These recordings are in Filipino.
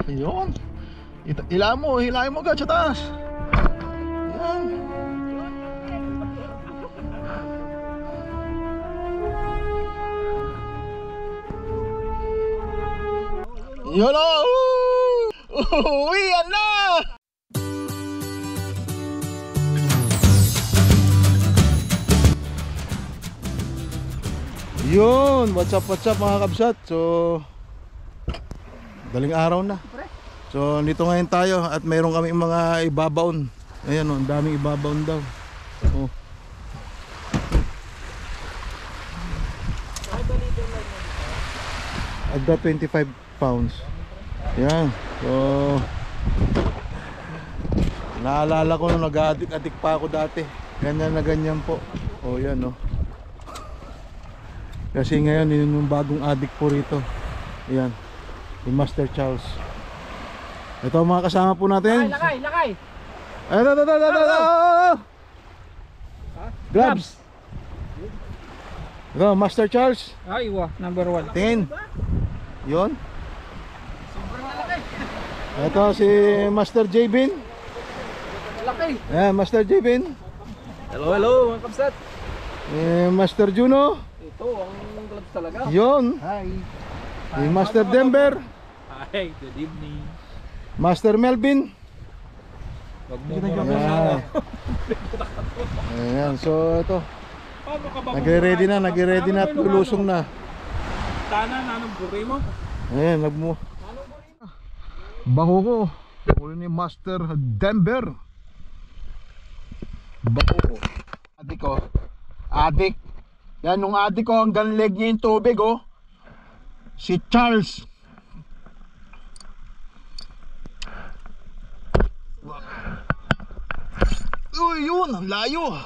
Ayun. Hilahin mo agad sa taas. Yan. Yun o! Uwian na! Yun! What's up mga kabsat? So, daling araw na. So, nito ngayon tayo at mayroon kami mga ibabaon. Ayan o, ang daming ibabaon daw. Oh. Agda 25 pounds. Yan. So, naalala ko nung nag-addict pa ako dati. Ganyan na ganyan po. O yan o. Kasi ngayon yun yung bagong addict po rito. Yan. Si Master Charles. Ito mga kasama po natin. Lakay! Ito. Gloves. Ito, Master Charles. Ay, number 1. Tingin. Yun. Ito si Master Jbin. Laki. Master Jbin. Hello mga kapsat. Master Juno. Ito ang gloves talaga. Yun. Hi. Si Master Denver. Hi, good evening. Master Melvin. Wag mo Ayan. Ayan, so ito. Nagre-ready na at lulusong na. Tana na ng buri mo. Ayan, bango ko. Ulo ni Master Denver. Bango ko. Adik ko. Adik. Yan, nung adik ko hanggang leg niya yung tubig oh. Si Charles. Uy, yun, ang layo.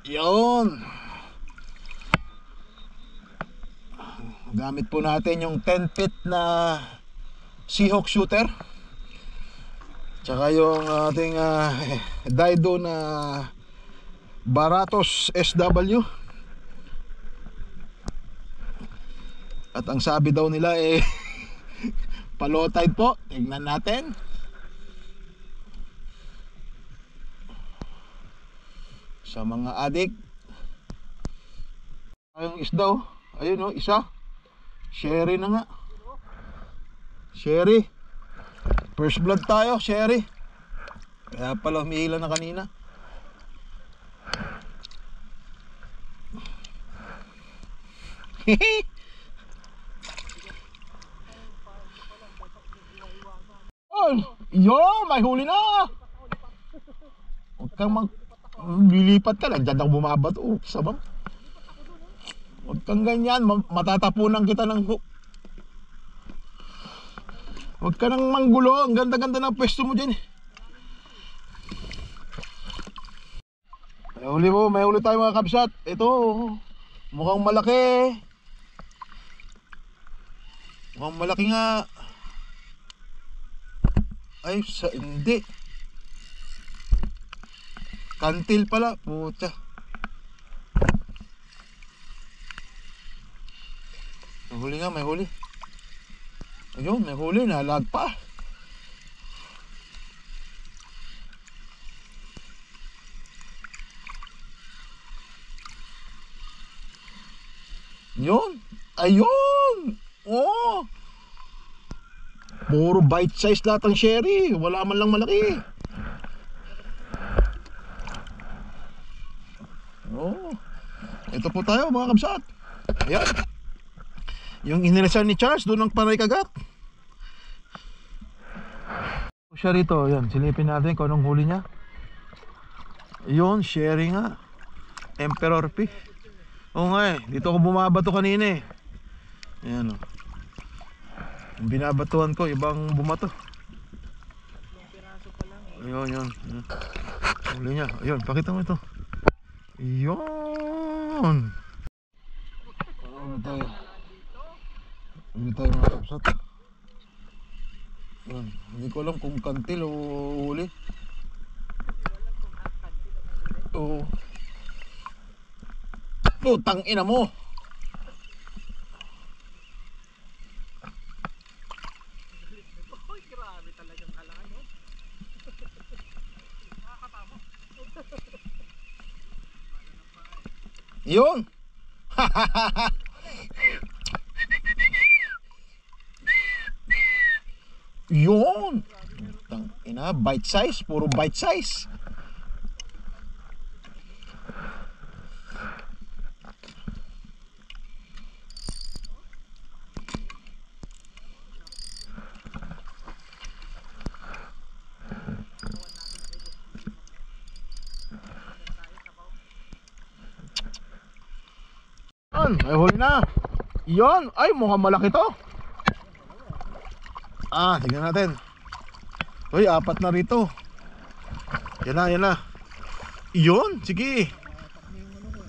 Yun. Gamit po natin yung 10 feet na Seahawk shooter. Tsaka yung ating Daido na Baratos SW. At ang sabi daw nila palotide po. Tingnan natin. Sa mga adik. Ayun isda oh. Ayun oh, isa. Sherry na nga. Sherry. First blood tayo, Sherry. Kaya pala humihila na kanina. Yo, may huli na. Huwag kang lilipat ka lang. Diyan ako bumabato. Sabang. Huwag kang ganyan. Matatapunan kita ng hook. Huwag ka nang manggulo. Ang ganda-ganda ng pwesto mo dyan. May huli tayo mga kabsat. Ito. Mukhang malaki. Mukhang malaki nga. Ay, hindi. Kantil pala. Puta. May huli nga, may huli. Ayun, may huli. Nalag pa. Yun. Ayun. Oh. Puro bite size lahat ang sherry. Wala man lang malaki. Oh. Ito po tayo mga kabsat. Ayan. Yung inilisan ni Charles doon ng panay kagat. Siya rito. Ayan. Silipin natin kung anong huli niya. Yun. Sherry nga. Emperor fish. Oo nga eh. Dito ako bumabato kanina eh. Ayan o. Yung binabatuan ko, ibang bumato. Ayun, yun. Huli niya. Ayun, pakita mo ito. Ayun. Huli tayo mga kapsat. Ayun. Hindi ko alam kung kantil o huli. Oo. Putang ina mo. Yun. Yun. Ina, bite size, puro bite size. Ay, huli na. Yon, ay mukhang malaki to. Tignan natin. Uy, 4 na rito. Yan na, yan na. Yon, sige.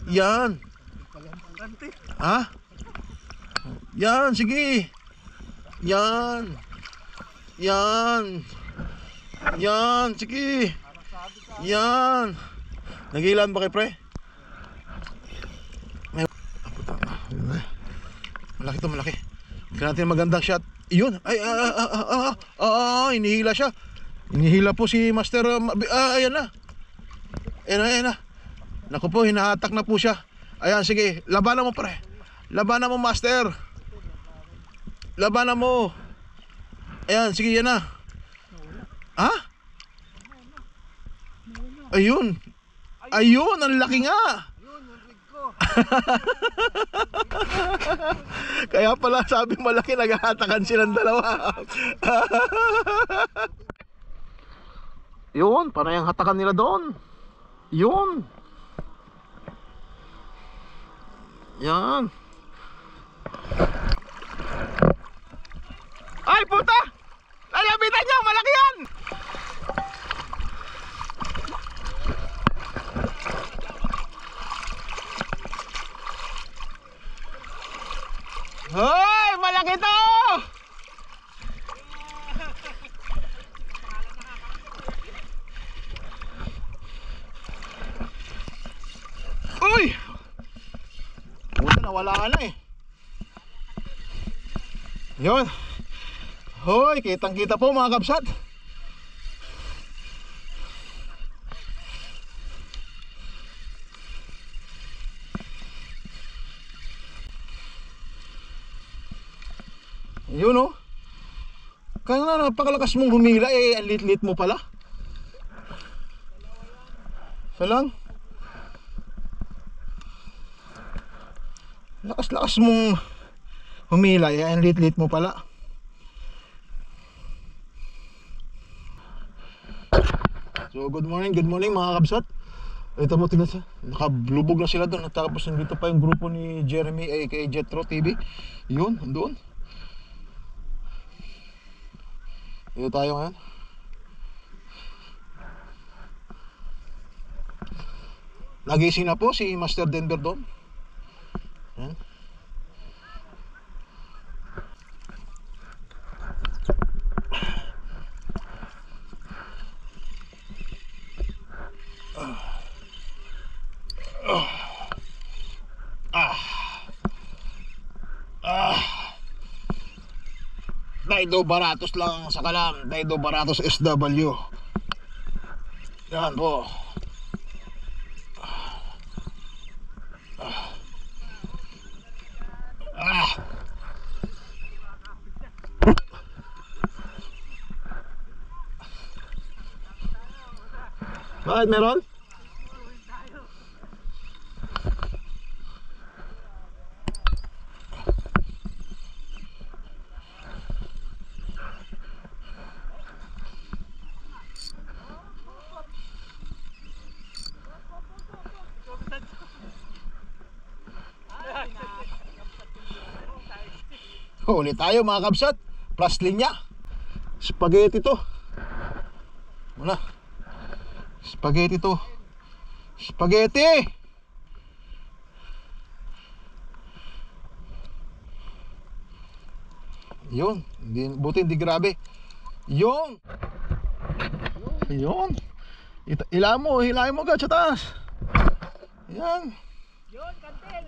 Yan. Yan, sige. Yan. Yan. Yan, sige. Yan. Nagilan ba kay pre? Malaki to, malaki. Tignan natin magandang shot. Yun. Ay, inihila siya. Inihila po si Master. Ayan na. Ayan na. Naku po, hinahatak na po siya. Ayan, sige. Labanan mo, pre. Labanan mo, Master. Labanan mo. Ayan, sige, yan na. Ayun. Ayun, ang laki nga. Kaya pala sabi malaki, naghahatakan silang dalawa. Yun, panay ang hatakan nila doon. Yun. Yan. Ay, puta! Lalabitan niya, malaki yan! Hoy, malaki to! Uy! Puta, nawala ka na eh. Yun. Hoy, kitang kita po mga kabsat. Yun oh. Kaya nga napakalakas mong humila eh, ang lit-lit mo pala. Isa lang. Lakas-lakas mong humila eh, ang lit-lit mo pala. So good morning mga kabsat. Ito mo, tingnan sa, nakablubog na sila doon. Tapos nandito pa yung grupo ni Jeremy aka Jetro TV. Yun, doon. Dito tayo ngayon. Nagising na po si Master Denver doon. Yan. Daido Baratos lang sa kalam. Daido Baratos SW. Yan po. Bakit meron? Ulit tayo mga kabsat. Plus linya. Spaghetti to. Wala. Spaghetti to. Spaghetti. Yun. Buti hindi grabe. Yun. Yun. Hilahin mo agad sa taas. Yan. Yun, kantel.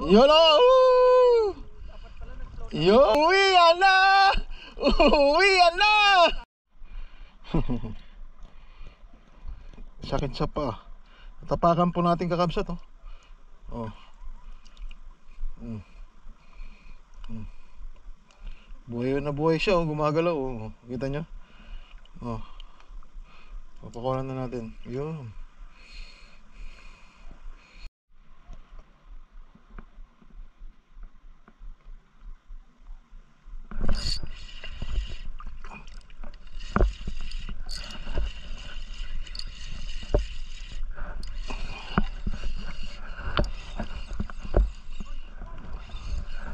Yun o. Yo, uwian na! Uwian na! Sakit sa pa. Tapakan po natin kakabsat, oh. Oh. Buhay na buhay siya, oh. Gumagalaw, oh. Kita nyo? Oh. Papakulan na natin. Yun.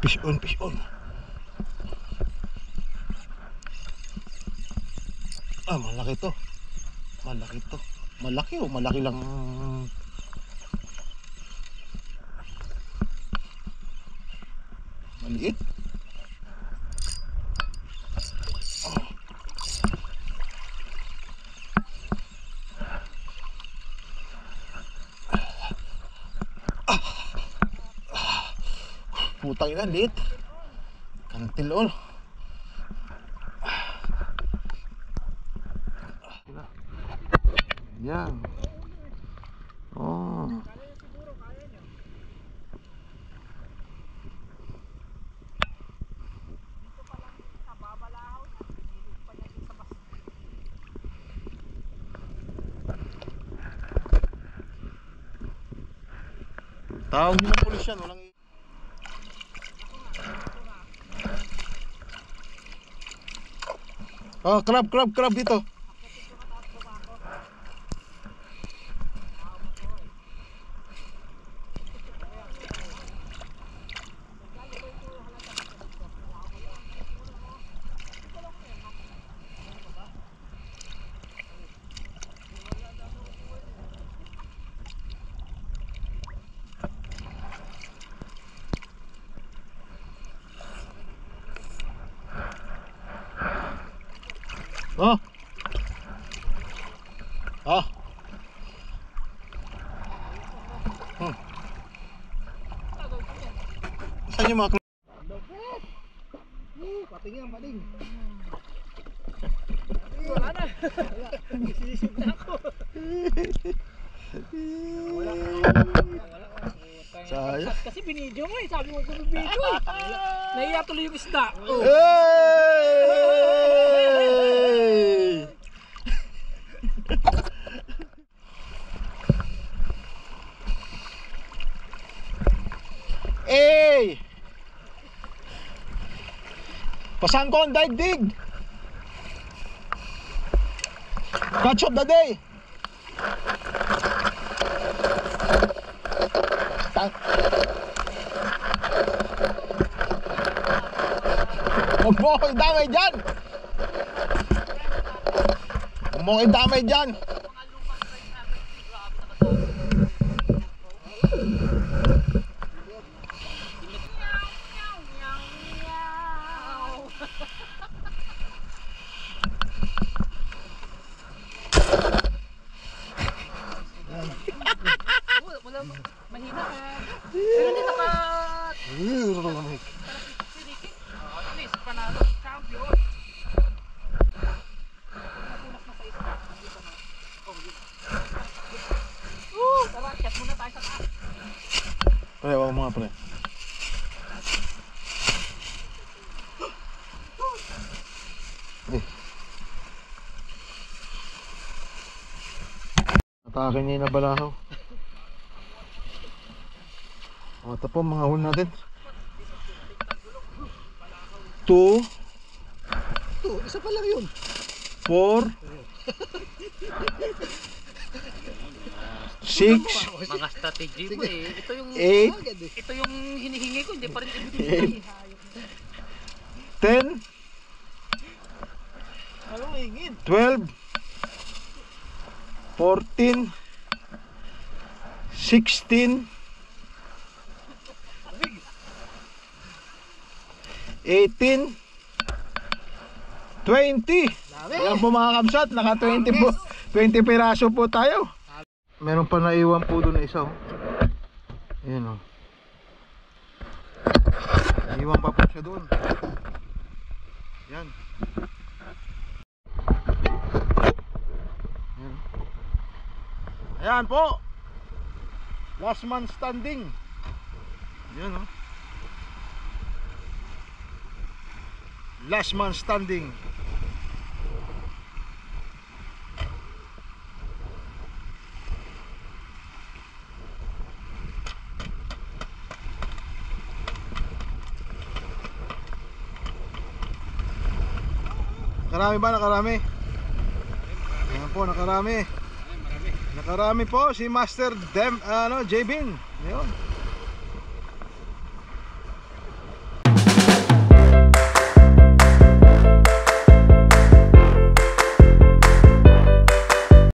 Fish on, fish on. Ah, malaki to. Malaki to. Malaki, oh, malaki lang. Maliit. Putang ina, liit. Kantil all. Yan. Oh. Tawag din ng pulis yan, walang oh, crab dito. Oh. Oh. Saan yung mga pating yan, pating. Wala na. Isisip na ako. Wala. Sayang. Kasi binidyo mo eh. Sabi mo kung binidyo eh. Nahiya tuloy yung isda. Oh. Hey! Hey! Pasan ko ang daigdig. Catch of the day. Huwag mo ko idamay dyan. Huwag mo ko idamay dyan. Mahina ka. Pero hindi naka... At least, panalo. Champion. Napunak na sa isa. Nandito na. Tara, chat muna tayo sa taas. Pre, wag mga pre. Atake niya na balahaw. Ito po mga huli natin. 2 Isa pa lang yun. 4 6 Mga strategy mo eh. Ito yung 8 ito yung hinihingi ko, hindi pa rin ibibigay. 10 Anong hingin? 12 14 16 18 20. Ayan po mga kabsat, naka 20 po, 20 piraso po tayo. Meron pa naiwan po doon na isa, oh. Ayan, oh. Iwan pa po siya doon. Yan. Yan. Ayan po. Last man standing. Yan oh. Last man standing. Nakarami ba? Nakarami? Ayan po, nakarami. Nakarami po si Master Dem, JBin. Ayun.